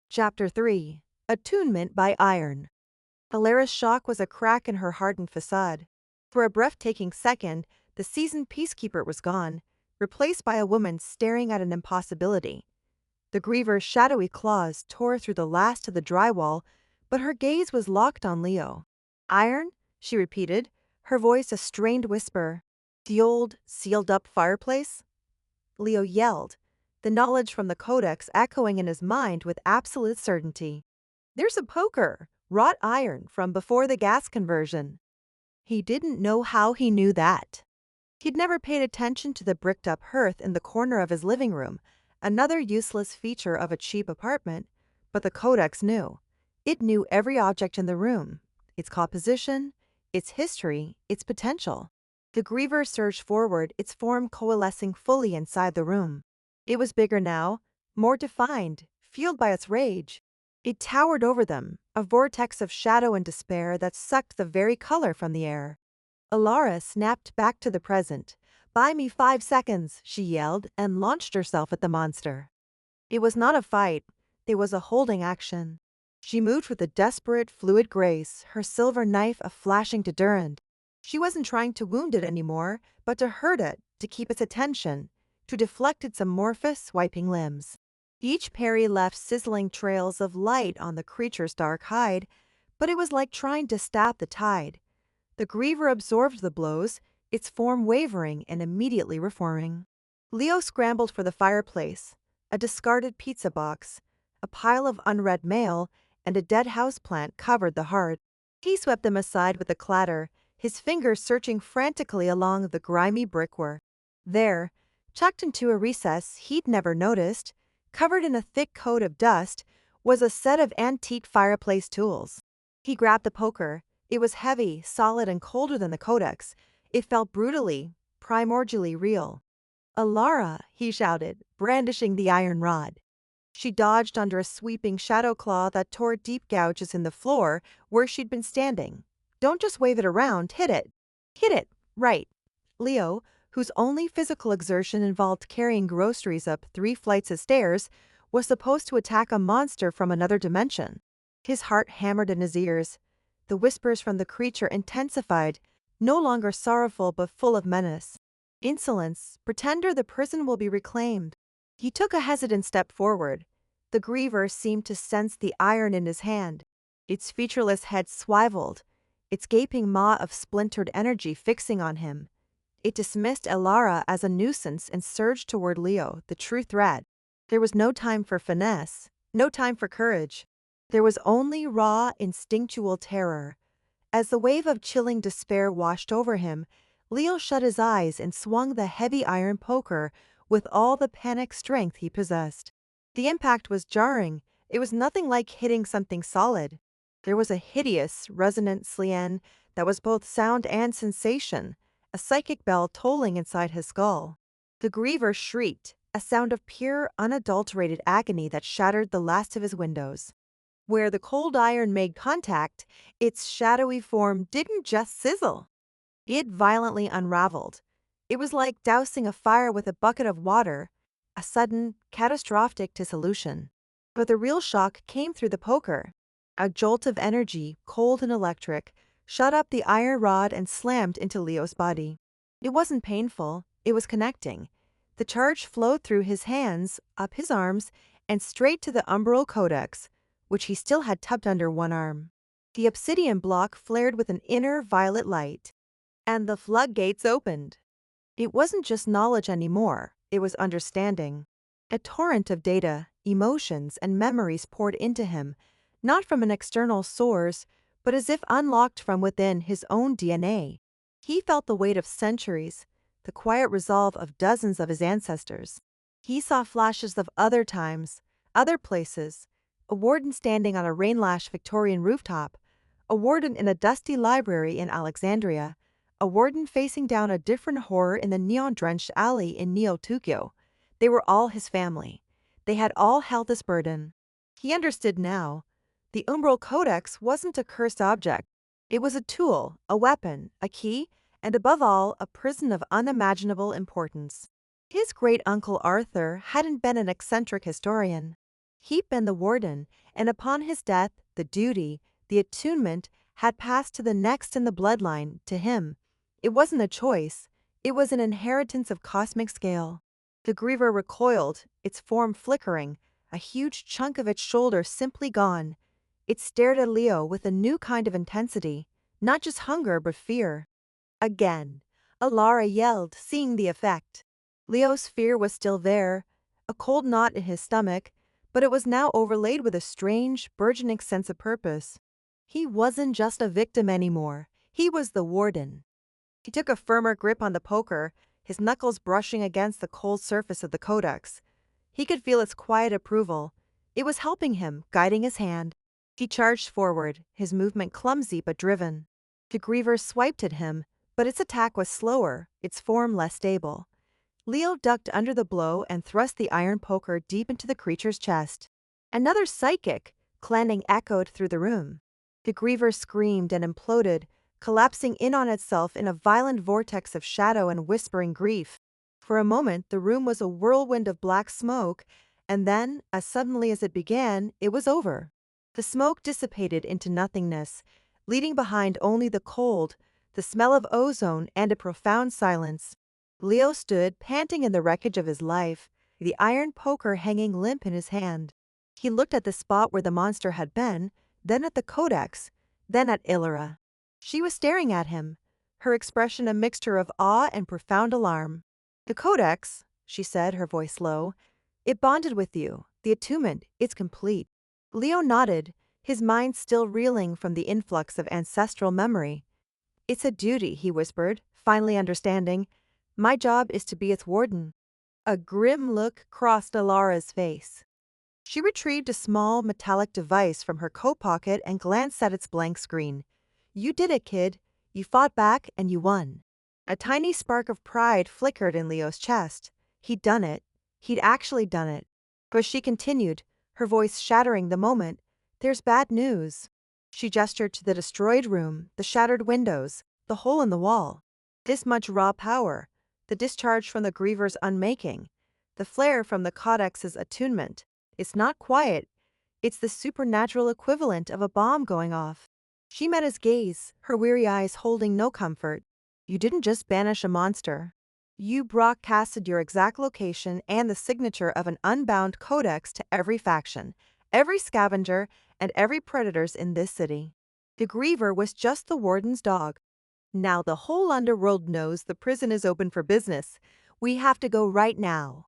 Chapter 3. Attunement by Iron. Hilara's shock was a crack in her hardened facade. For a breathtaking second, the seasoned peacekeeper was gone, replaced by a woman staring at an impossibility. The griever's shadowy claws tore through the last of the drywall, but her gaze was locked on Leo. "Iron?" she repeated, her voice a strained whisper. "The old, sealed-up fireplace?" Leo yelled, the knowledge from the Codex echoing in his mind with absolute certainty. "There's a poker, wrought iron from before the gas conversion." He didn't know how he knew that. He'd never paid attention to the bricked-up hearth in the corner of his living room, another useless feature of a cheap apartment, but the Codex knew. It knew every object in the room, its composition, its history, its potential. The griever surged forward, its form coalescing fully inside the room. It was bigger now, more defined, fueled by its rage. It towered over them, a vortex of shadow and despair that sucked the very color from the air. Alara snapped back to the present. "Buy me 5 seconds," she yelled, and launched herself at the monster. It was not a fight, it was a holding action. She moved with a desperate, fluid grace, her silver knife a flashing deterrent. She wasn't trying to wound it anymore, but to hurt it, to keep its attention, to deflect its amorphous, swiping limbs. Each parry left sizzling trails of light on the creature's dark hide, but it was like trying to stop the tide. The griever absorbed the blows, its form wavering and immediately reforming. Leo scrambled for the fireplace, a discarded pizza box, a pile of unread mail, and a dead houseplant covered the hearth. He swept them aside with a clatter, his fingers searching frantically along the grimy brickwork. There, tucked into a recess he'd never noticed, covered in a thick coat of dust, was a set of antique fireplace tools. He grabbed the poker. It was heavy, solid, and colder than the Codex. It felt brutally, primordially real. "Alara!" he shouted, brandishing the iron rod. She dodged under a sweeping shadow claw that tore deep gouges in the floor where she'd been standing. "Don't just wave it around, hit it. Hit it, right." Leo, whose only physical exertion involved carrying groceries up 3 flights of stairs, was supposed to attack a monster from another dimension. His heart hammered in his ears. The whispers from the creature intensified, no longer sorrowful but full of menace. "Insolence, pretender, the prison will be reclaimed." He took a hesitant step forward. The griever seemed to sense the iron in his hand. Its featureless head swiveled, its gaping maw of splintered energy fixing on him. It dismissed Alara as a nuisance and surged toward Leo, the true threat. There was no time for finesse, no time for courage. There was only raw, instinctual terror. As the wave of chilling despair washed over him, Leo shut his eyes and swung the heavy iron poker with all the panic strength he possessed. The impact was jarring. It was nothing like hitting something solid. There was a hideous, resonant slien that was both sound and sensation, a psychic bell tolling inside his skull. The griever shrieked, a sound of pure, unadulterated agony that shattered the last of his windows. Where the cold iron made contact, its shadowy form didn't just sizzle. It violently unraveled. It was like dousing a fire with a bucket of water, a sudden, catastrophic dissolution. But the real shock came through the poker. A jolt of energy, cold and electric, shot up the iron rod and slammed into Leo's body. It wasn't painful, it was connecting. The charge flowed through his hands, up his arms, and straight to the Umbral Codex, which he still had tucked under one arm. The obsidian block flared with an inner violet light, and the floodgates opened. It wasn't just knowledge anymore, it was understanding. A torrent of data, emotions, and memories poured into him, not from an external source, but as if unlocked from within his own DNA. He felt the weight of centuries, the quiet resolve of dozens of his ancestors. He saw flashes of other times, other places, a warden standing on a rain-lashed Victorian rooftop, a warden in a dusty library in Alexandria, a warden facing down a different horror in the neon-drenched alley in Neo-Tokyo. They were all his family. They had all held this burden. He understood now. The Umbral Codex wasn't a cursed object. It was a tool, a weapon, a key, and above all, a prison of unimaginable importance. His great-uncle Arthur hadn't been an eccentric historian. He'd been the warden, and upon his death, the duty, the attunement, had passed to the next in the bloodline, to him. It wasn't a choice, it was an inheritance of cosmic scale. The griever recoiled, its form flickering, a huge chunk of its shoulder simply gone. It stared at Leo with a new kind of intensity, not just hunger but fear. Again, Alara yelled, seeing the effect. Leo's fear was still there, a cold knot in his stomach, but it was now overlaid with a strange, burgeoning sense of purpose. He wasn't just a victim anymore, he was the warden. He took a firmer grip on the poker, his knuckles brushing against the cold surface of the codex. He could feel its quiet approval. It was helping him, guiding his hand. He charged forward, his movement clumsy but driven. The griever swiped at him, but its attack was slower, its form less stable. Leo ducked under the blow and thrust the iron poker deep into the creature's chest. Another psychic clanning echoed through the room. The griever screamed and imploded, collapsing in on itself in a violent vortex of shadow and whispering grief. For a moment, the room was a whirlwind of black smoke, and then, as suddenly as it began, it was over. The smoke dissipated into nothingness, leaving behind only the cold, the smell of ozone, and a profound silence. Leo stood, panting in the wreckage of his life, the iron poker hanging limp in his hand. He looked at the spot where the monster had been, then at the codex, then at Illyra. She was staring at him, her expression a mixture of awe and profound alarm. "The codex," she said, her voice low. "It bonded with you. The attunement, it's complete." Leo nodded, his mind still reeling from the influx of ancestral memory. "It's a duty," he whispered, finally understanding. "My job is to be its warden." A grim look crossed Alara's face. She retrieved a small, metallic device from her coat pocket and glanced at its blank screen. "You did it, kid. You fought back and you won." A tiny spark of pride flickered in Leo's chest. He'd done it. He'd actually done it. But she continued, her voice shattering the moment. "There's bad news." She gestured to the destroyed room, the shattered windows, the hole in the wall. "This much raw power, the discharge from the griever's unmaking, the flare from the codex's attunement. It's not quiet. It's the supernatural equivalent of a bomb going off." She met his gaze, her weary eyes holding no comfort. "You didn't just banish a monster. You broadcasted your exact location and the signature of an unbound codex to every faction, every scavenger, and every predators in this city. The griever was just the warden's dog. Now the whole underworld knows the prison is open for business. We have to go right now."